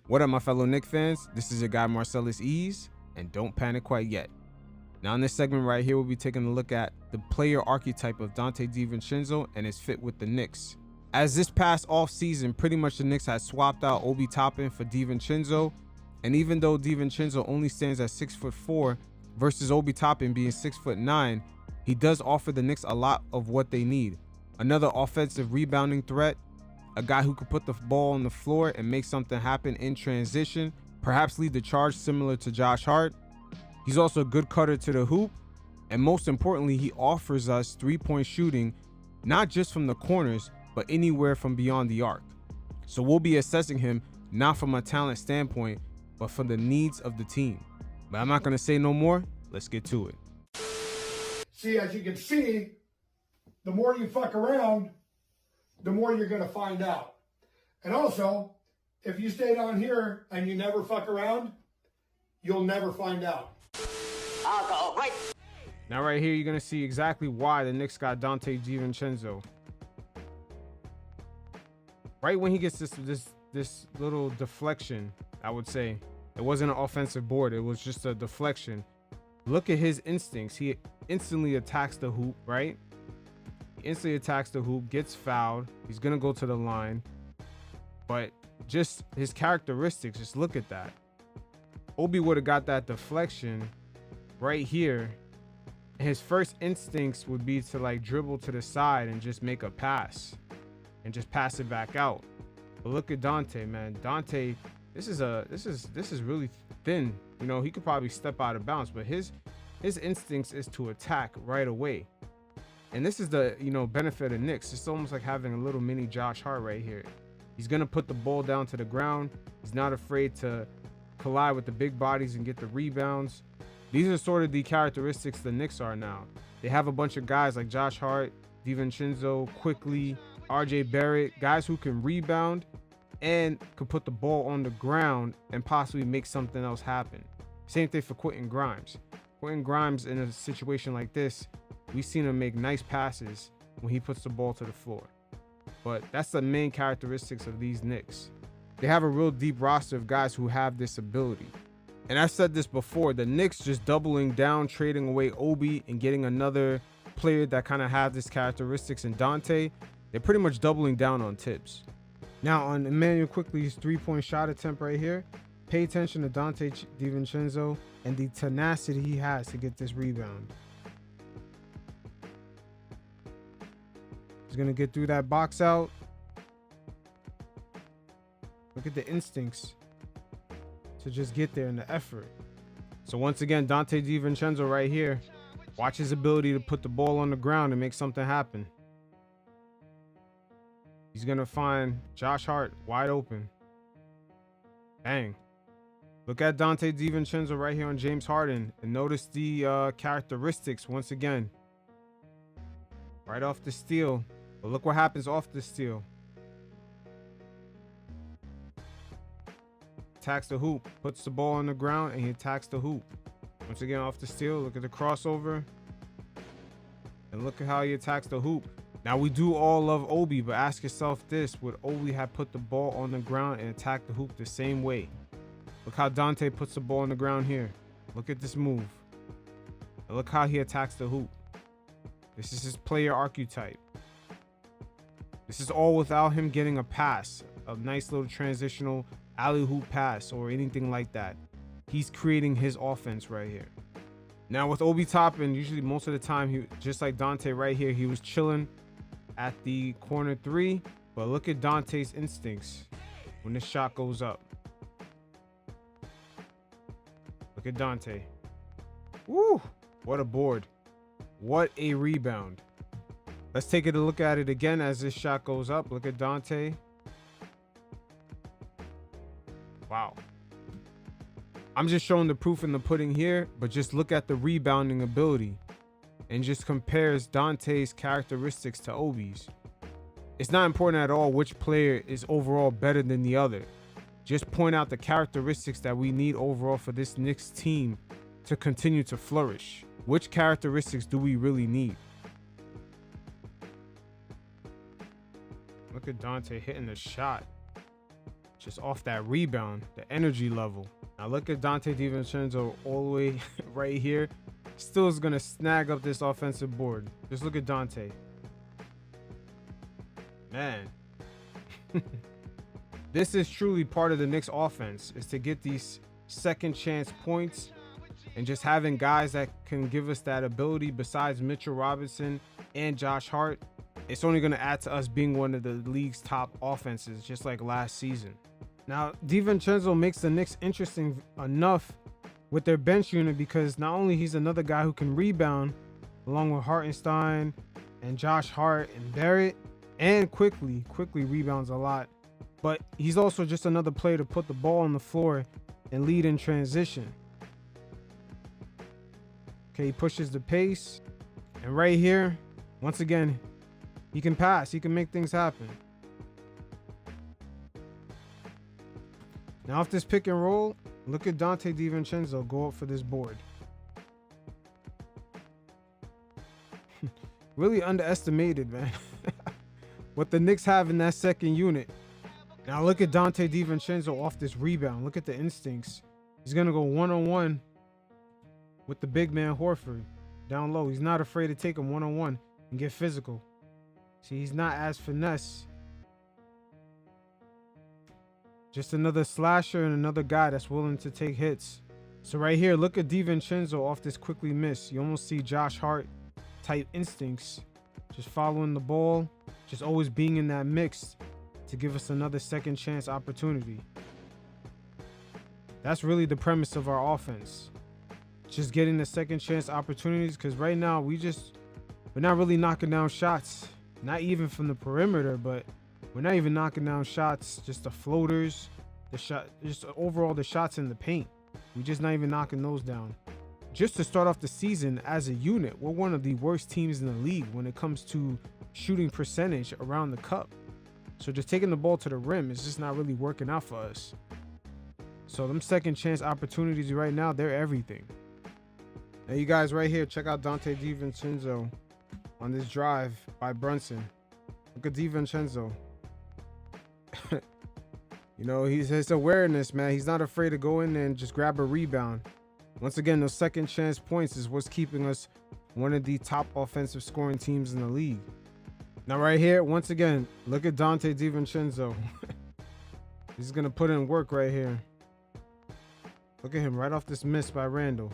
What up, my fellow Knicks fans? This is your guy Marcellus Ease, and don't panic quite yet. Now in this segment right here, we'll be taking a look at the player archetype of Donte DiVincenzo and his fit with the Knicks. As this past offseason, pretty much the Knicks had swapped out Obi Toppin for DiVincenzo, and even though DiVincenzo only stands at 6'4" versus Obi Toppin being 6'9", he does offer the Knicks a lot of what they need. Another offensive rebounding threat, a guy who could put the ball on the floor and make something happen in transition, perhaps lead the charge similar to Josh Hart. He's also a good cutter to the hoop, and most importantly, he offers us three-point shooting, not just from the corners, but anywhere from beyond the arc. So we'll be assessing him not from a talent standpoint, but from the needs of the team. But I'm not going to say no more. Let's get to it. See, as you can see, the more you fuck around, the more you're going to find out. And also, if you stay down here and you never fuck around, you'll never find out. Alcohol, right? Now right here, you're going to see exactly why the Knicks got Donte DiVincenzo. Right when he gets this little deflection, I would say, it wasn't an offensive board, it was just a deflection. Look at his instincts. He instantly attacks the hoop, right? Instantly attacks the hoop, gets fouled. He's gonna go to the line, but just his characteristics, just look at that. Obi would have got that deflection right here, and his first instincts would be to like dribble to the side and just make a pass and just pass it back out. But look at Donte, man. Donte, this is really thin. You know, he could probably step out of bounds, but his instincts is to attack right away. And this is the, benefit of Knicks. It's almost like having a little mini Josh Hart right here. He's going to put the ball down to the ground. He's not afraid to collide with the big bodies and get the rebounds. These are sort of the characteristics the Knicks are now. They have a bunch of guys like Josh Hart, DiVincenzo, Quickly, RJ Barrett, guys who can rebound and could put the ball on the ground and possibly make something else happen. Same thing for Quentin Grimes. Quentin Grimes, in a situation like this, we've seen him make nice passes when he puts the ball to the floor. But that's the main characteristics of these Knicks. They have a real deep roster of guys who have this ability. And I've said this before, the Knicks just doubling down, trading away Obi and getting another player that kind of has this characteristics in Donte, they're pretty much doubling down on Tibbs. Now on Emmanuel Quickly's three-point shot attempt right here, pay attention to Donte DiVincenzo and the tenacity he has to get this rebound. He's gonna get through that box out. Look at the instincts to just get there and the effort. So once again, Donte DiVincenzo right here. Watch his ability to put the ball on the ground and make something happen. He's gonna find Josh Hart wide open. Bang. Look at Donte DiVincenzo right here on James Harden and notice the characteristics once again. Right off the steal. But look what happens off the steal. Attacks the hoop, puts the ball on the ground, and he attacks the hoop. Once again, off the steal, look at the crossover. And look at how he attacks the hoop. Now, we do all love Obi, but ask yourself this. Would Obi have put the ball on the ground and attacked the hoop the same way? Look how Donte puts the ball on the ground here. Look at this move. And look how he attacks the hoop. This is his player archetype. This is all without him getting a pass, a nice little transitional alley-hoop pass or anything like that. He's creating his offense right here. Now with Obi Toppin, usually most of the time, he just like Donte right here, he was chilling at the corner three. But look at Donte's instincts when this shot goes up. Look at Donte. Woo! What a board. What a rebound. Let's take a look at it again as this shot goes up. Look at Donte. Wow. I'm just showing the proof in the pudding here, but just look at the rebounding ability and just compares Donte's characteristics to Obi's. It's not important at all which player is overall better than the other. Just point out the characteristics that we need overall for this Knicks team to continue to flourish. Which characteristics do we really need? Look at Donte hitting the shot. just off that rebound, the energy level. Now look at Donte DiVincenzo all the way right here. Still is going to snag up this offensive board. Just look at Donte. Man. This is truly part of the Knicks offense, is to get these second chance points and just having guys that can give us that ability besides Mitchell Robinson and Josh Hart. It's only going to add to us being one of the league's top offenses, just like last season. Now, DiVincenzo makes the Knicks interesting enough with their bench unit because not only he's another guy who can rebound along with Hartenstein and Josh Hart and Barrett, and quickly rebounds a lot, but he's also just another player to put the ball on the floor and lead in transition. Okay, he pushes the pace, and right here, once again, he can pass. He can make things happen. Now, off this pick and roll, look at Donte DiVincenzo go up for this board. Really underestimated, man. What the Knicks have in that second unit. Now look at Donte DiVincenzo off this rebound. Look at the instincts. He's going to go one-on-one with the big man Horford down low. He's not afraid to take him one-on-one and get physical. See, he's not as finesse. Just another slasher and another guy that's willing to take hits. So right here, look at DiVincenzo off this quickly miss. You almost see Josh Hart type instincts. Just following the ball. Just always being in that mix to give us another second chance opportunity. That's really the premise of our offense. Just getting the second chance opportunities, because right now we're not really knocking down shots. Not even from the perimeter, but we're not even knocking down shots. Just the floaters, just overall the shots in the paint. We're just not even knocking those down. Just to start off the season as a unit, we're one of the worst teams in the league when it comes to shooting percentage around the cup. So just taking the ball to the rim is just not really working out for us. So them second chance opportunities right now, they're everything. Now you guys right here, check out Donte DiVincenzo on this drive by Brunson. Look at DiVincenzo. You know, his awareness, man. He's not afraid to go in there and just grab a rebound. Once again, those second chance points is what's keeping us one of the top offensive scoring teams in the league. Now right here, once again, look at Donte DiVincenzo. He's going to put in work right here. Look at him right off this miss by Randall.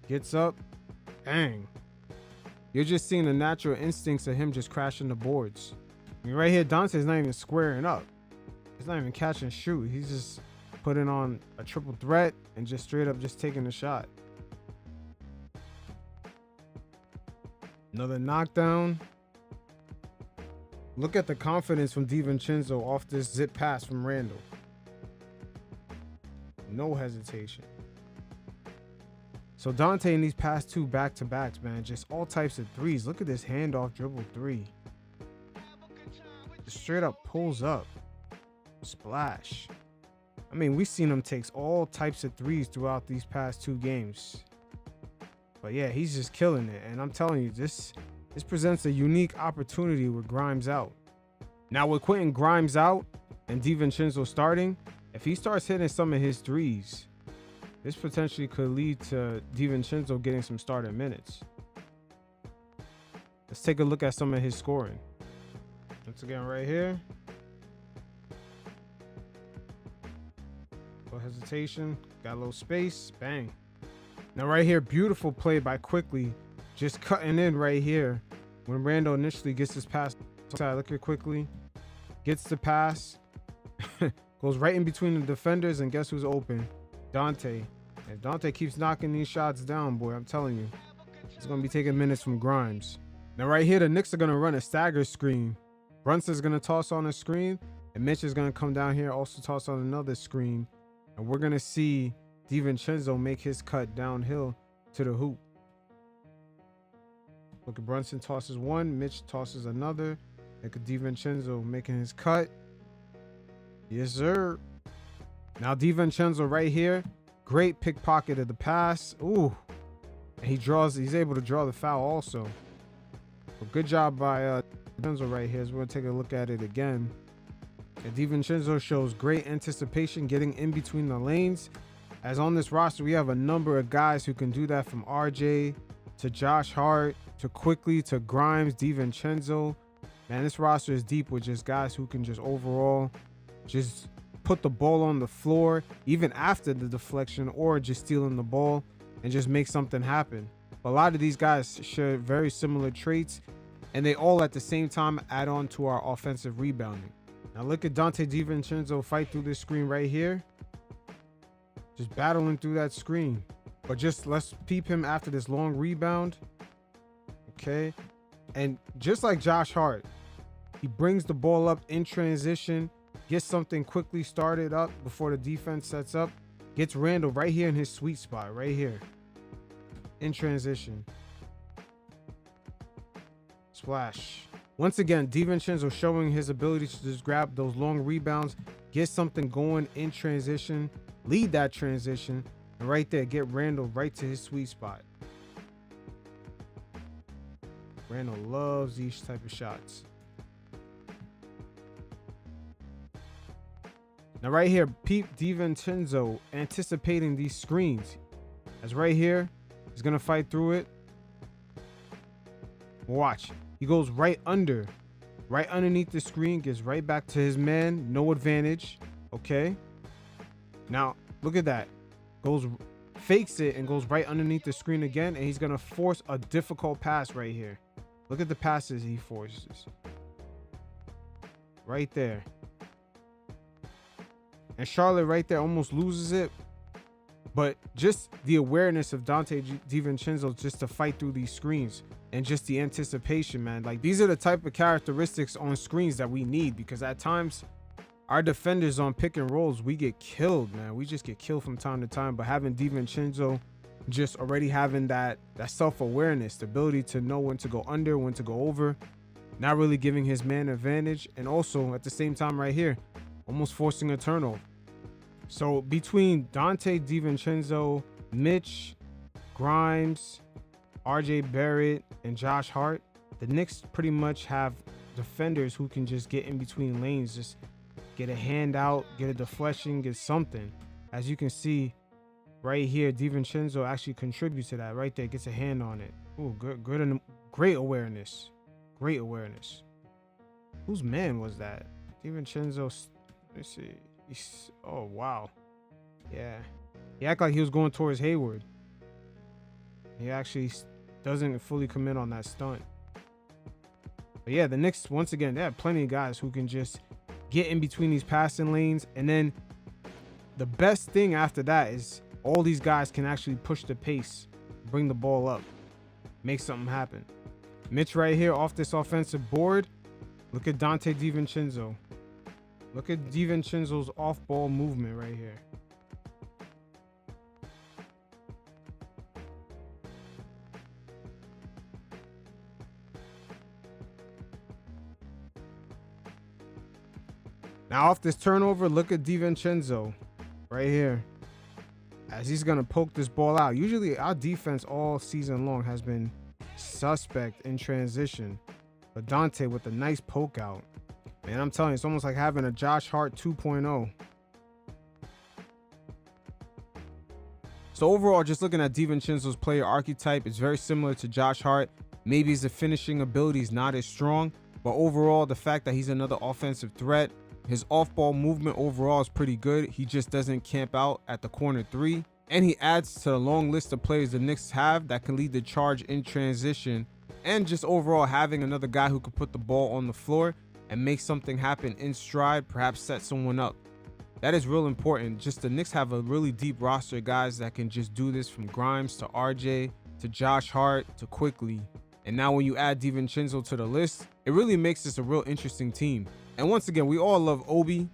Gets up. Bang. You're just seeing the natural instincts of him just crashing the boards. I mean, right here, Donte's not even squaring up. He's not even catch and shoot. He's just putting on a triple threat and just straight up just taking a shot. Another knockdown. Look at the confidence from DiVincenzo off this zip pass from Randall. No hesitation. So Donte in these past two back-to-backs, man, just all types of threes. Look at this handoff dribble three. Just straight up pulls up. Splash. I mean, we've seen him take all types of threes throughout these past two games. But yeah, he's just killing it. And I'm telling you, this presents a unique opportunity with Grimes out. Now with Quentin Grimes out and DiVincenzo starting, if he starts hitting some of his threes, this potentially could lead to DiVincenzo getting some starting minutes. Let's take a look at some of his scoring. Once again, right here. No hesitation. Got a little space. Bang. Now right here, beautiful play by Quickly. Just cutting in right here. When Randall initially gets his pass. Look at Quickly. Gets the pass. Goes right in between the defenders, and guess who's open? Donte. If Donte keeps knocking these shots down, boy, I'm telling you, he's going to be taking minutes from Grimes. Now right here, the Knicks are going to run a stagger screen. Brunson's going to toss on a screen, and Mitch is going to come down here, also toss on another screen. And we're going to see DiVincenzo make his cut downhill to the hoop. Look at Brunson tosses one, Mitch tosses another. Look at DiVincenzo making his cut. Yes, sir. Now DiVincenzo right here. Great pickpocket of the pass. Ooh. And he's able to draw the foul also. But good job by DiVincenzo right here. So we're going to take a look at it again. And DiVincenzo shows great anticipation getting in between the lanes. As on this roster, we have a number of guys who can do that, from RJ to Josh Hart to Quickly to Grimes, DiVincenzo. Man, this roster is deep with just guys who can just overall just put the ball on the floor, even after the deflection or just stealing the ball, and just make something happen. But a lot of these guys share very similar traits, and they all at the same time add on to our offensive rebounding. Now look at Donte DiVincenzo fight through this screen right here. Just battling through that screen. But just let's peep him after this long rebound. Okay. And just like Josh Hart, he brings the ball up in transition, gets something quickly started up before the defense sets up, gets Randall right here in his sweet spot, right here. In transition. Splash. Once again, DiVincenzo showing his ability to just grab those long rebounds, get something going in transition, lead that transition, and right there, get Randall right to his sweet spot. Randall loves these type of shots. Now right here, peep DiVincenzo anticipating these screens. As right here, he's gonna fight through it. Watch. He goes right underneath the screen, gets right back to his man, no advantage. Okay. Now, look at that. Fakes it and goes right underneath the screen again, and he's gonna force a difficult pass right here. Look at the passes he forces. Right there. And Charlotte right there almost loses it. But just the awareness of Donte DiVincenzo just to fight through these screens, and just the anticipation, man. Like, these are the type of characteristics on screens that we need, because at times our defenders on pick and rolls, we get killed, man. We just get killed from time to time. But having DiVincenzo just already having that self-awareness, the ability to know when to go under, when to go over, not really giving his man advantage, and also at the same time right here, almost forcing a turnover. So between Donte DiVincenzo, Mitch, Grimes, RJ Barrett, and Josh Hart, the Knicks pretty much have defenders who can just get in between lanes, just get a hand out, get a deflection, get something. As you can see right here, DiVincenzo actually contributes to that right there, gets a hand on it. Ooh, good and great awareness. Great awareness. Whose man was that? DiVincenzo, let's see. Oh, wow. Yeah. He acted like he was going towards Hayward. He actually doesn't fully commit on that stunt. But yeah, the Knicks, once again, they have plenty of guys who can just get in between these passing lanes. And then the best thing after that is all these guys can actually push the pace, bring the ball up, make something happen. Mitch right here off this offensive board. Look at Donte DiVincenzo. Look at DiVincenzo's off-ball movement right here. Now off this turnover, look at DiVincenzo right here, as he's going to poke this ball out. Usually our defense all season long has been suspect in transition, but Donte with a nice poke out. Man, I'm telling you, it's almost like having a Josh Hart 2.0. So overall, just looking at DiVincenzo's player archetype, it's very similar to Josh Hart. Maybe his finishing ability is not as strong, but overall, the fact that he's another offensive threat, his off-ball movement overall is pretty good. He just doesn't camp out at the corner three. And he adds to the long list of players the Knicks have that can lead the charge in transition. And just overall having another guy who can put the ball on the floor and make something happen in stride, perhaps set someone up. That is real important. Just the Knicks have a really deep roster of guys that can just do this, from Grimes to RJ to Josh Hart to Quickly. And now when you add DiVincenzo to the list, it really makes this a real interesting team. And once again, we all love Obi,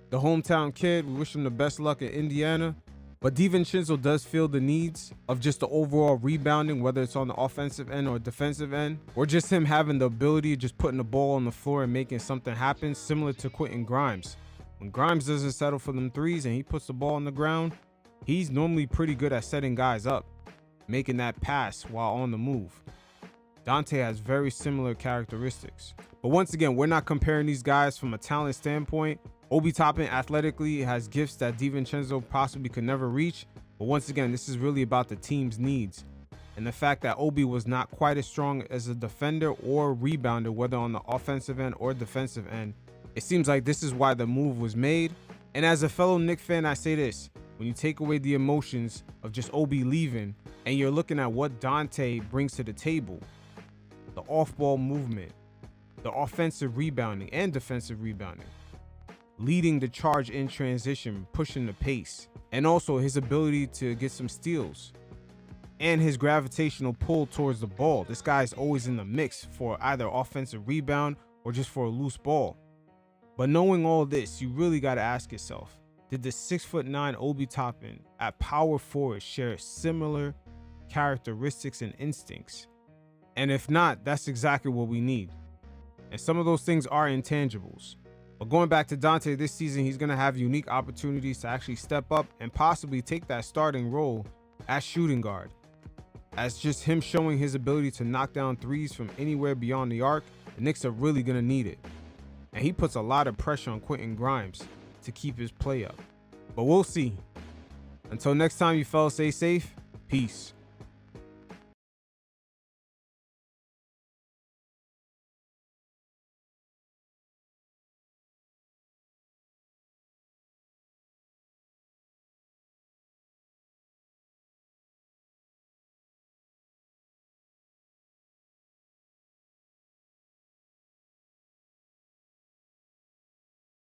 the hometown kid. We wish him the best luck in Indiana. But DiVincenzo does feel the needs of just the overall rebounding, whether it's on the offensive end or defensive end, or just him having the ability of just putting the ball on the floor and making something happen, similar to Quentin Grimes. When Grimes doesn't settle for them threes and he puts the ball on the ground, he's normally pretty good at setting guys up, making that pass while on the move. Donte has very similar characteristics. But once again, we're not comparing these guys from a talent standpoint. Obi Toppin athletically has gifts that DiVincenzo possibly could never reach, but once again, this is really about the team's needs. And the fact that Obi was not quite as strong as a defender or rebounder, whether on the offensive end or defensive end, it seems like this is why the move was made. And as a fellow Knicks fan, I say this: when you take away the emotions of just Obi leaving and you're looking at what Donte brings to the table, the off-ball movement, the offensive rebounding and defensive rebounding, leading the charge in transition, pushing the pace, and also his ability to get some steals and his gravitational pull towards the ball. This guy's always in the mix for either offensive rebound or just for a loose ball. But knowing all this, you really got to ask yourself, did the 6'9" Obi Toppin at power forward share similar characteristics and instincts? And if not, that's exactly what we need. And some of those things are intangibles. But going back to Donte this season, he's going to have unique opportunities to actually step up and possibly take that starting role as shooting guard. As just him showing his ability to knock down threes from anywhere beyond the arc, the Knicks are really going to need it. And he puts a lot of pressure on Quentin Grimes to keep his play up. But we'll see. Until next time, you fellas, stay safe. Peace.